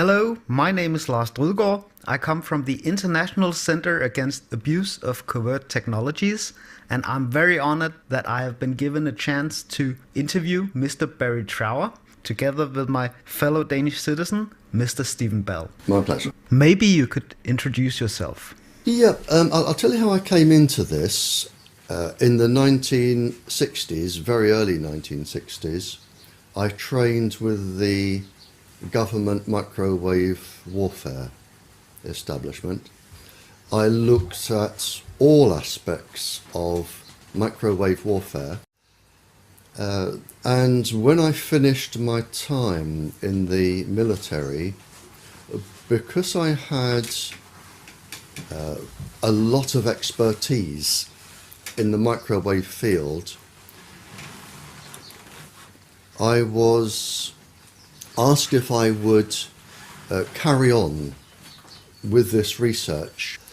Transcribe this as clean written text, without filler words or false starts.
Hello, my name is Lars Drudgaard. I come from the International Center Against Abuse of Covert Technologies, and I'm very honored that I have been given a chance to interview Mr. Barrie Trower, together with my fellow Danish citizen, Mr. Stephen Bell. My pleasure. Maybe you could introduce yourself. Yeah, I'll tell you how I came into this. In the 1960s, very early 1960s, I trained with the government microwave warfare establishment. I looked at all aspects of microwave warfare. And when I finished my time in the military, because I had a lot of expertise in the microwave field, I was asked if I would carry on with this research.